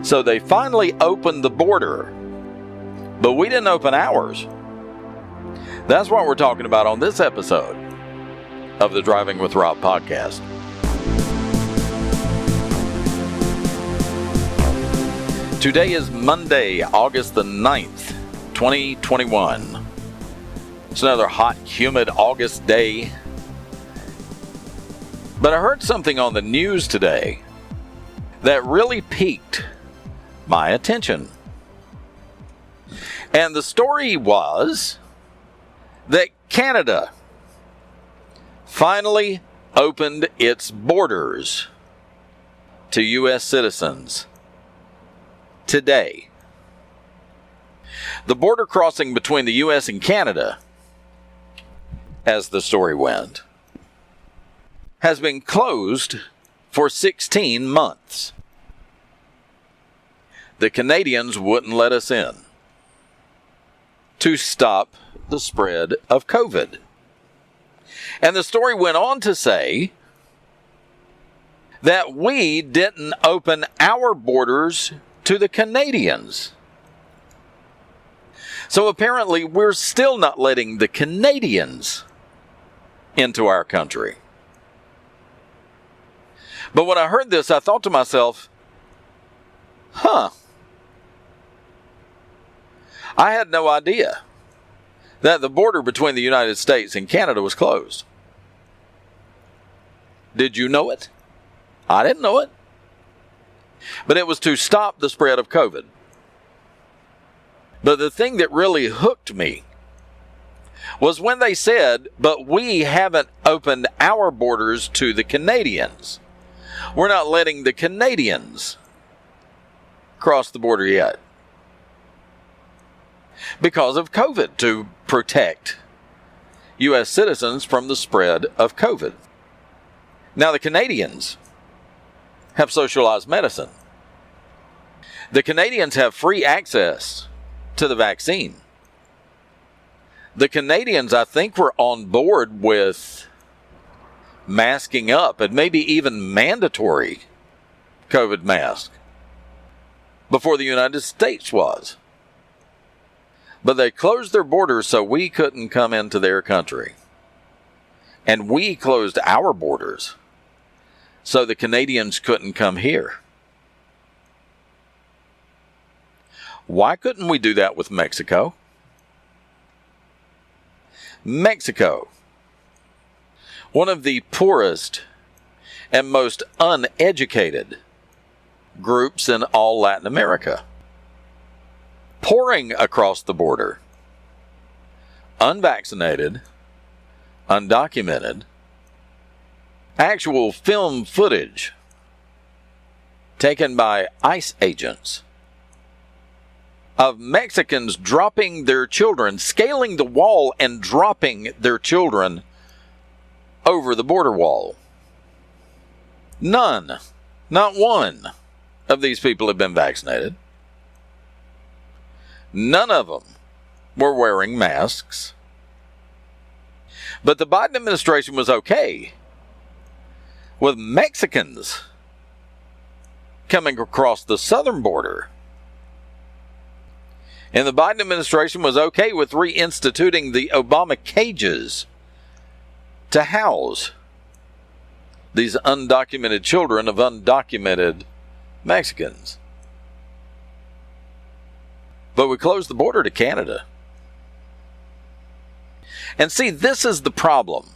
So they finally opened the border, but we didn't open ours. That's what we're talking about on this episode of the Driving with Rob podcast. Today is Monday, August the 9th, 2021. It's another hot, humid August day. But I heard something on the news today that really piqued my attention. And the story was that Canada finally opened its borders to U.S. citizens today. The border crossing between the U.S. and Canada, as the story went, has been closed for 16 months. The Canadians wouldn't let us in to stop the spread of COVID. And the story went on to say that we didn't open our borders to the Canadians. So apparently we're still not letting the Canadians into our country. But when I heard this, I thought to myself, I had no idea that the border between the United States and Canada was closed. Did you know it? I didn't know it. But it was to stop the spread of COVID. But the thing that really hooked me was when they said, but we haven't opened our borders to the Canadians. We're not letting the Canadians cross the border yet because of COVID, to protect U.S. citizens from the spread of COVID. Now, the Canadians have socialized medicine. The Canadians have free access to the vaccine. The Canadians, I think, were on board with masking up and maybe even mandatory COVID mask before the United States was. But they closed their borders so we couldn't come into their country. And we closed our borders so the Canadians couldn't come here. Why couldn't we do that with Mexico? Mexico, one of the poorest and most uneducated groups in all Latin America, pouring across the border, unvaccinated, undocumented, actual film footage taken by ICE agents of Mexicans dropping their children, scaling the wall and dropping their children over the border wall. None, not one of these people have been vaccinated. None of them were wearing masks. But the Biden administration was okay with Mexicans coming across the southern border. And the Biden administration was okay with reinstituting the Obama cages to house these undocumented children of undocumented Mexicans. But we closed the border to Canada. And see, this is the problem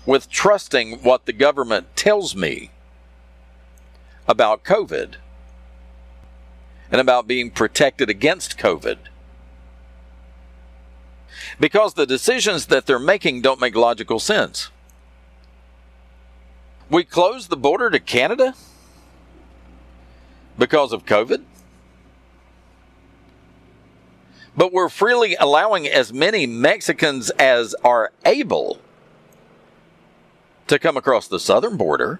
with trusting what the government tells me about COVID and about being protected against COVID. Because the decisions that they're making don't make logical sense. We closed the border to Canada because of COVID. But we're freely allowing as many Mexicans as are able to come across the southern border.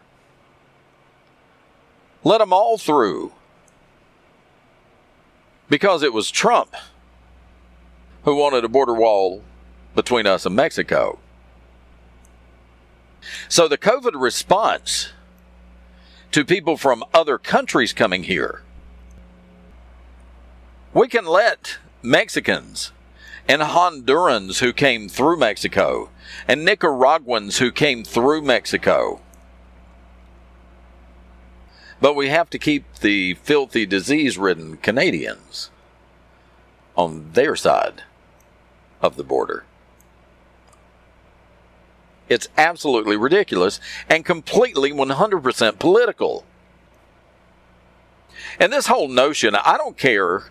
Let them all through. Because it was Trump who wanted a border wall between us and Mexico. So the COVID response to people from other countries coming here We can let Mexicans and Hondurans who came through Mexico and Nicaraguans who came through Mexico. But we have to keep the filthy, disease-ridden Canadians on their side of the border. It's absolutely ridiculous and completely 100% political. And this whole notion, I don't care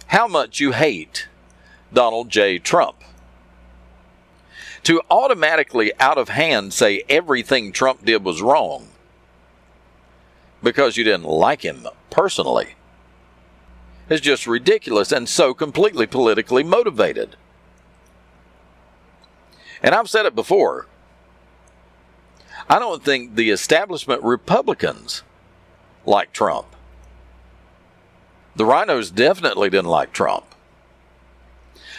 how much you hate Donald J. Trump, to automatically out of hand say everything Trump did was wrong because you didn't like him personally is just ridiculous and so completely politically motivated. And I've said it before, I don't think the establishment Republicans like Trump. The rhinos definitely didn't like Trump.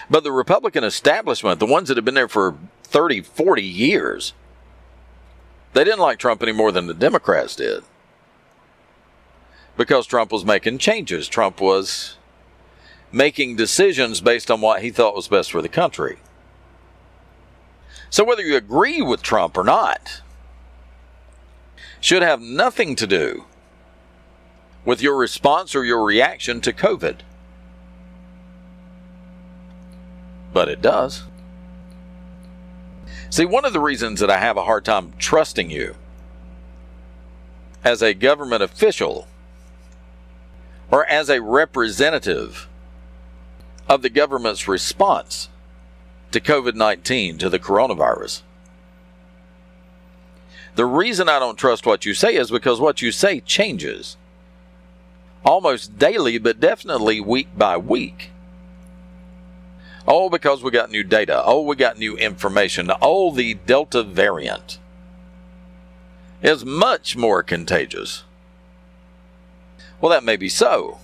But the Republican establishment, the ones that have been there for 30, 40 years, they didn't like Trump any more than the Democrats did. Because Trump was making changes. Trump was making decisions based on what he thought was best for the country. So whether you agree with Trump or not should have nothing to do with your response or your reaction to COVID. But it does. See, one of the reasons that I have a hard time trusting you as a government official or as a representative of the government's response to COVID-19, to the coronavirus. The reason I don't trust what you say is because what you say changes almost daily, but definitely week by week. Oh, because we got new data. Oh, we got new information. Oh, the Delta variant is much more contagious. Well, that may be so.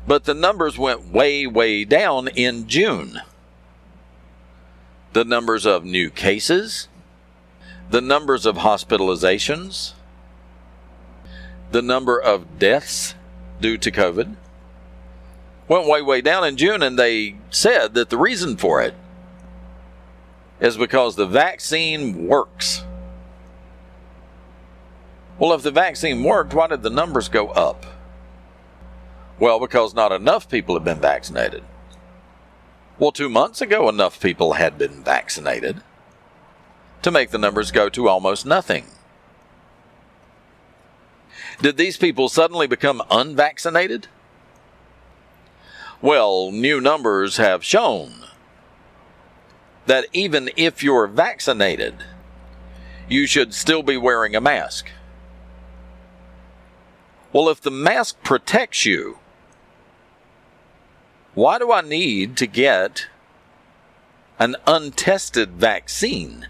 But the numbers went way, way down in June. The numbers of new cases, the numbers of hospitalizations, the number of deaths due to COVID went way, way down in June, and they said that the reason for it is because the vaccine works. Well, if the vaccine worked, why did the numbers go up? Well, because not enough people have been vaccinated. Well, 2 months ago, enough people had been vaccinated to make the numbers go to almost nothing. Did these people suddenly become unvaccinated? Well, new numbers have shown that even if you're vaccinated, you should still be wearing a mask. Well, if the mask protects you, why do I need to get an untested vaccine?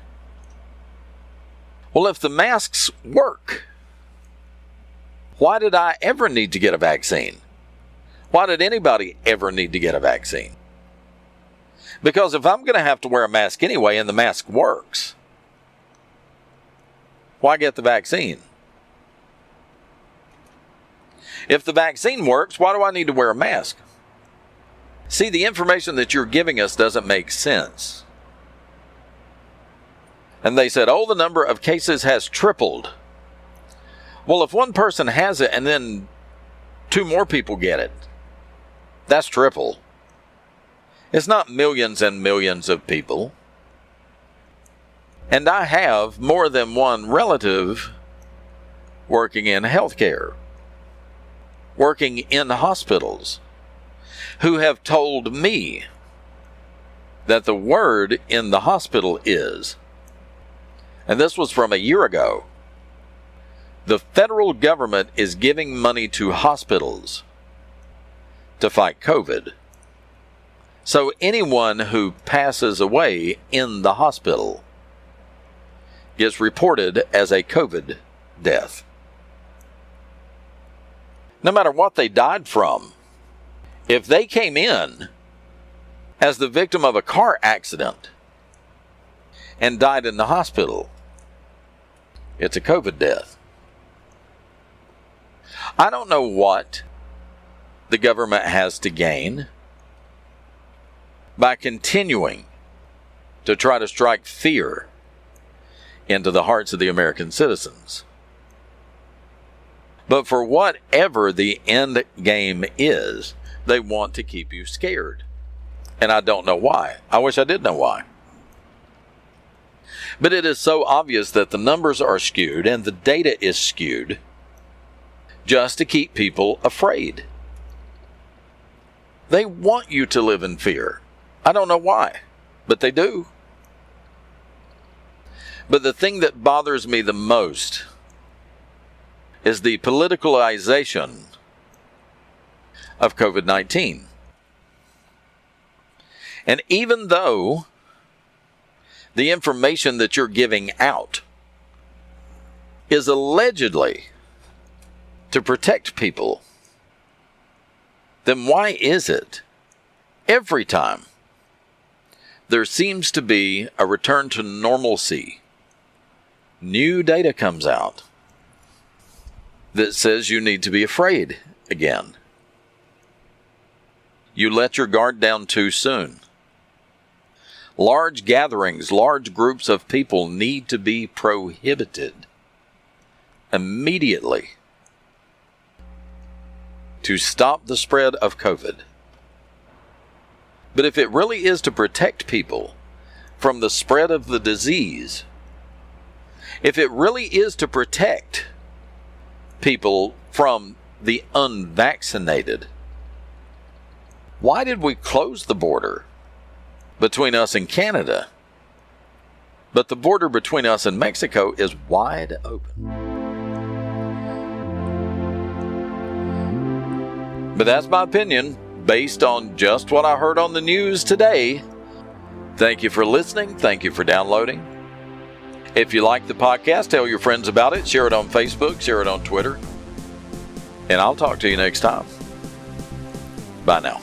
Well, if the masks work, why did I ever need to get a vaccine? Why did anybody ever need to get a vaccine? Because if I'm going to have to wear a mask anyway and the mask works, why get the vaccine? If the vaccine works, why do I need to wear a mask? See, the information that you're giving us doesn't make sense. And they said, oh, the number of cases has tripled. Well, if one person has it and then 2 more people get it, that's triple. It's not millions and millions of people. And I have more than one relative working in healthcare, working in hospitals, who have told me that the word in the hospital is, and this was from a year ago, the federal government is giving money to hospitals to fight COVID. So anyone who passes away in the hospital gets reported as a COVID death. No matter what they died from, if they came in as the victim of a car accident and died in the hospital, it's a COVID death. I don't know what the government has to gain by continuing to try to strike fear into the hearts of the American citizens. But for whatever the end game is, they want to keep you scared. And I don't know why. I wish I did know why. But it is so obvious that the numbers are skewed and the data is skewed just to keep people afraid. They want you to live in fear. I don't know why, but they do. But the thing that bothers me the most is the politicalization of COVID-19. And even though the information that you're giving out is allegedly to protect people, then why is it every time there seems to be a return to normalcy, new data comes out that says you need to be afraid again? You let your guard down too soon. Large gatherings, large groups of people need to be prohibited immediately to stop the spread of COVID. But if it really is to protect people from the spread of the disease, if it really is to protect people from the unvaccinated, why did we close the border between us and Canada, but the border between us and Mexico is wide open? But that's my opinion, based on just what I heard on the news today. Thank you for listening. Thank you for downloading. If you like the podcast, tell your friends about it. Share it on Facebook. Share it on Twitter. And I'll talk to you next time. Bye now.